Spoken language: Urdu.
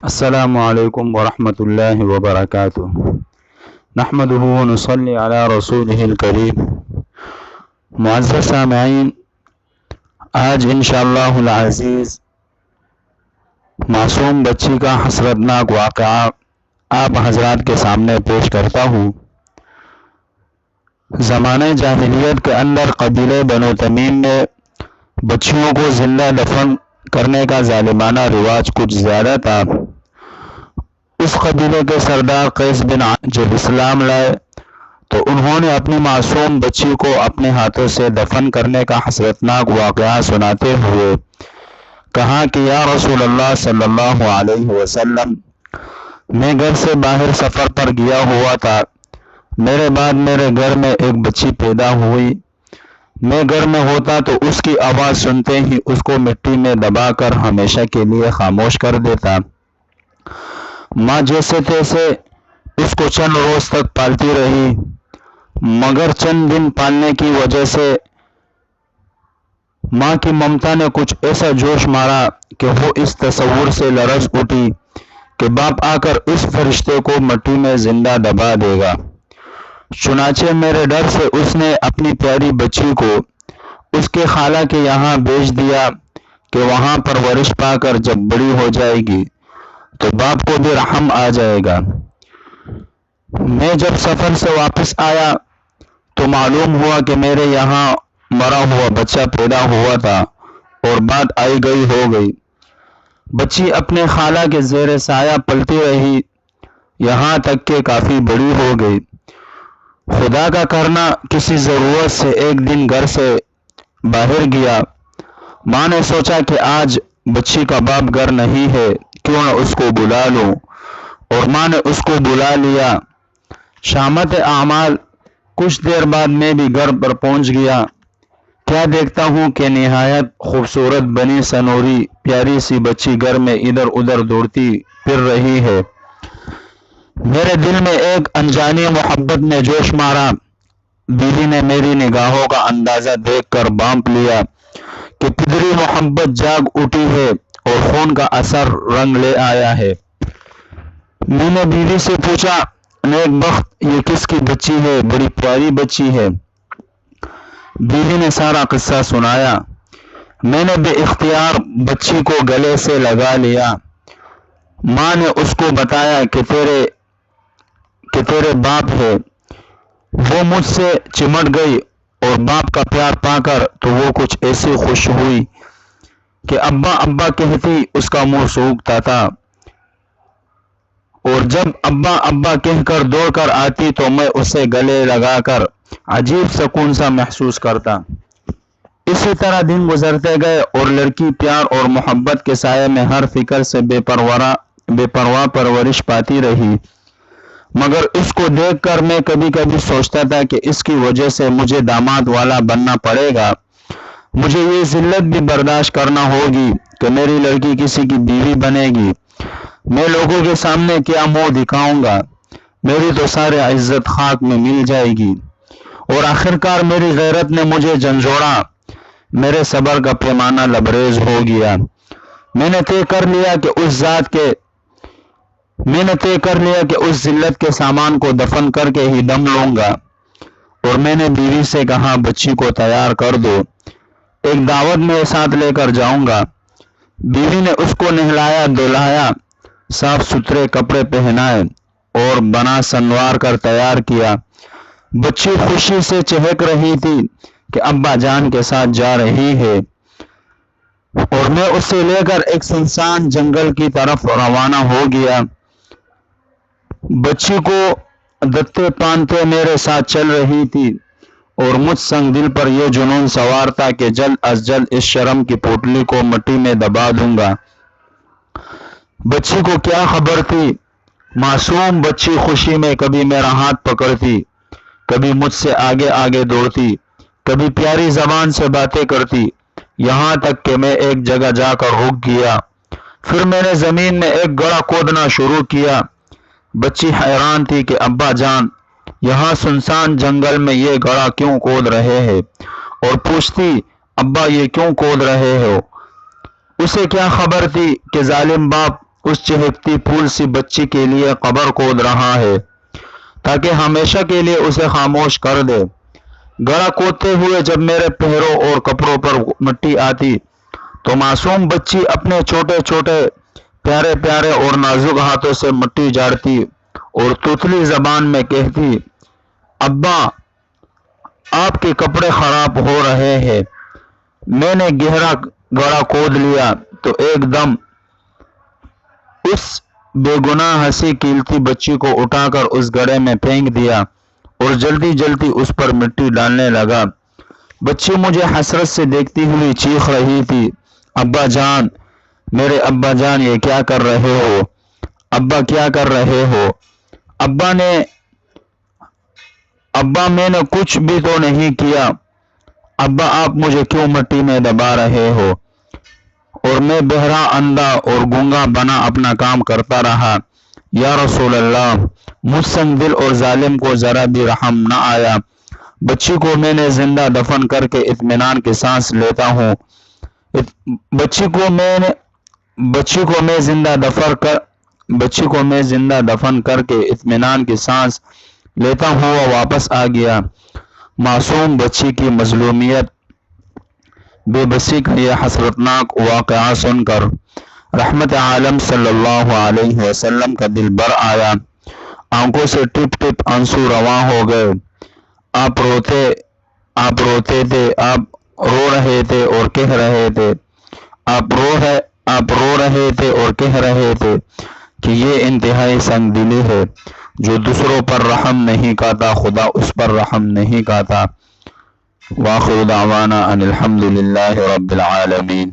السلام علیکم ورحمۃ اللہ وبرکاتہ۔ نحمدہ ونصلی علی رسولہ الکریم۔ معزز سامعین، آج انشاءاللہ العزیز معصوم بچی کا حسرتناک واقعہ آپ حضرات کے سامنے پیش کرتا ہوں۔ زمانہ جاہلیت کے اندر قبیلہ بنو تمیم میں بچیوں کو زندہ دفن کرنے کا ظالمانہ رواج کچھ زیادہ تھا۔ اس قبیلے کے سردار قیس بن جب اسلام لائے تو انہوں نے اپنی معصوم بچی کو اپنے ہاتھوں سے دفن کرنے کا حسرتناک واقعہ سناتے ہوئے کہا کہ یا رسول اللہ صلی اللہ علیہ وسلم، میں گھر سے باہر سفر پر گیا ہوا تھا۔ میرے بعد میرے گھر میں ایک بچی پیدا ہوئی۔ میں گھر میں ہوتا تو اس کی آواز سنتے ہی اس کو مٹی میں دبا کر ہمیشہ کے لیے خاموش کر دیتا۔ ماں جیسے تیسے اس کو چند روز تک پالتی رہی، مگر چند دن پالنے کی وجہ سے ماں کی ممتا نے کچھ ایسا جوش مارا کہ وہ اس تصور سے لرز اٹھی کہ باپ آ کر اس فرشتے کو مٹی میں زندہ دبا دے گا۔ چنانچہ میرے ڈر سے اس نے اپنی پیاری بچی کو اس کے خالہ کے یہاں بھیج دیا کہ وہاں پرورش پا کر جب بڑی ہو جائے گی تو باپ کو بھی رحم آ جائے گا۔ میں جب سفر سے واپس آیا تو معلوم ہوا کہ میرے یہاں مرا ہوا بچہ پیدا ہوا تھا اور بات آئی گئی ہو گئی۔ بچی اپنے خالہ کے زیر سایہ پلتی رہی یہاں تک کہ کافی بڑی ہو گئی۔ خدا کا کرنا کسی ضرورت سے ایک دن گھر سے باہر گیا۔ ماں نے سوچا کہ آج بچی کا باپ گھر نہیں ہے، کیوں نہ اس کو بلا لوں، اور ماں نے اس کو بلا لیا۔ شامت اعمال کچھ دیر بعد میں بھی گھر پر پہنچ گیا۔ کیا دیکھتا ہوں کہ نہایت خوبصورت بنی سنوری پیاری سی بچی گھر میں ادھر ادھر دوڑتی پھر رہی ہے۔ میرے دل میں ایک انجانی محبت نے جوش مارا۔ بیوی نے میری نگاہوں کا اندازہ دیکھ کر بانپ لیا کہ پدری محبت جاگ اٹھی ہے اور خون کا اثر رنگ لے آیا ہے۔ میں نے بیوی سے پوچھا، نیک بخت، یہ کس کی بچی ہے؟ بڑی پیاری بچی ہے۔ بیوی نے سارا قصہ سنایا۔ میں نے بے اختیار بچی کو گلے سے لگا لیا۔ ماں نے اس کو بتایا کہ تیرے باپ ہے۔ وہ مجھ سے چمٹ گئی اور باپ کا پیار پا کر تو وہ کچھ ایسی خوش ہوئی کہ ابا ابا کہتی اس کا منہ سوکھتا تھا، اور جب ابا ابا کہہ کر دوڑ کر آتی تو میں اسے گلے لگا کر عجیب سکون سا محسوس کرتا۔ اسی طرح دن گزرتے گئے اور لڑکی پیار اور محبت کے سائے میں ہر فکر سے بے پرواہ پرورش پاتی رہی، مگر اس کو دیکھ کر میں کبھی کبھی سوچتا تھا کہ اس کی وجہ سے مجھے داماد والا بننا پڑے گا۔ مجھے یہ ذلت بھی برداشت کرنا ہوگی کہ میری لڑکی کسی کی بیوی بنے گی۔ میں لوگوں کے سامنے کیا منہ دکھاؤں گا؟ میری تو ساری عزت خاک میں مل جائے گی۔ اور آخرکار میری غیرت نے مجھے جھنجھوڑا، میرے صبر کا پیمانہ لبریز ہو گیا۔ میں نے طے کر لیا کہ اس ذلت کے سامان کو دفن کر کے ہی دم لوں گا، اور میں نے بیوی سے کہا، بچی کو تیار کر دو، ایک دعوت میں ساتھ لے کر جاؤں گا۔ بیوی نے اس کو نہلایا دھلایا، صاف ستھرے کپڑے پہنائے اور بنا سنوار کر تیار کیا۔ بچی خوشی سے چہک رہی تھی کہ ابا جان کے ساتھ جا رہی ہے، اور میں اسے لے کر ایک سنسان جنگل کی طرف روانہ ہو گیا۔ بچی کو دتے پانتے میرے ساتھ چل رہی تھی، اور مجھ سنگ دل پر یہ جنون سوار تھا کہ جلد از جلد اس شرم کی پوٹلی کو مٹی میں دبا دوں گا۔ بچی کو کیا خبر تھی؟ معصوم بچی خوشی میں کبھی میرا ہاتھ پکڑتی، کبھی مجھ سے آگے آگے دوڑتی، کبھی پیاری زبان سے باتیں کرتی، یہاں تک کہ میں ایک جگہ جا کر رک گیا۔ پھر میں نے زمین میں ایک گڑھا کھودنا شروع کیا۔ بچی حیران تھی کہ ابا جان یہاں سنسان جنگل میں یہ گڑھا کیوں کھود رہے ہیں، اور پوچھتی، ابا یہ کیوں کھود رہے ہو؟ اسے کیا خبر تھی کہ ظالم باپ اس چہکتی پھول سی بچی کے لیے قبر کھود رہا ہے تاکہ ہمیشہ کے لیے اسے خاموش کر دے۔ گڑھا کھودتے ہوئے جب میرے پہروں اور کپڑوں پر مٹی آتی تو معصوم بچی اپنے چھوٹے چھوٹے پیارے پیارے اور نازک ہاتھوں سے مٹی جھاڑتی اور توتلی زبان میں کہتی، ابا آپ کے کپڑے خراب ہو رہے ہیں۔ میں نے گہرا گڑھا کھود لیا تو ایک دم اس بے گناہ ہنسی کھیلتی بچی کو اٹھا کر اس گڑھے میں پھینک دیا اور جلدی جلدی اس پر مٹی ڈالنے لگا۔ بچی مجھے حسرت سے دیکھتی ہوئی چیخ رہی تھی، ابا جان، میرے ابا جان، یہ کیا کر رہے ہو؟ ابا کیا کر رہے ہو؟ ابا میں نے کچھ بھی تو نہیں کیا۔ ابا آپ مجھے کیوں مٹی میں دبا رہے ہو؟ اور میں بہرا، اندھا اور گونگا بنا اپنا کام کرتا رہا۔ یا رسول اللہ، مجھ سنگ دل اور ظالم کو ذرا بھی رحم نہ آیا۔ بچی کو میں نے زندہ دفن کر کے اطمینان کی سانس لیتا ہوں۔ بچی کو میں زندہ دفن کر کے اطمینان کی سانس لیتا ہوں وہ واپس آ گیا۔ معصوم بچی کی مظلومیت، بے بسی کا یہ حسرتناک واقعہ سن کر رحمت عالم صلی اللہ علیہ وسلم کا دل بھر آیا۔ آنکھوں سے ٹپ ٹپ آنسو رواں ہو گئے۔ آپ روتے تھے، آپ رو رہے تھے اور کہہ رہے تھے، آپ رو رہے تھے اور کہہ رہے تھے کہ یہ انتہائی سنگ دلی ہے، جو دوسروں پر رحم نہیں کھاتا خدا اس پر رحم نہیں کھاتا۔ وآخر دعوانا ان الحمد للہ رب العالمین۔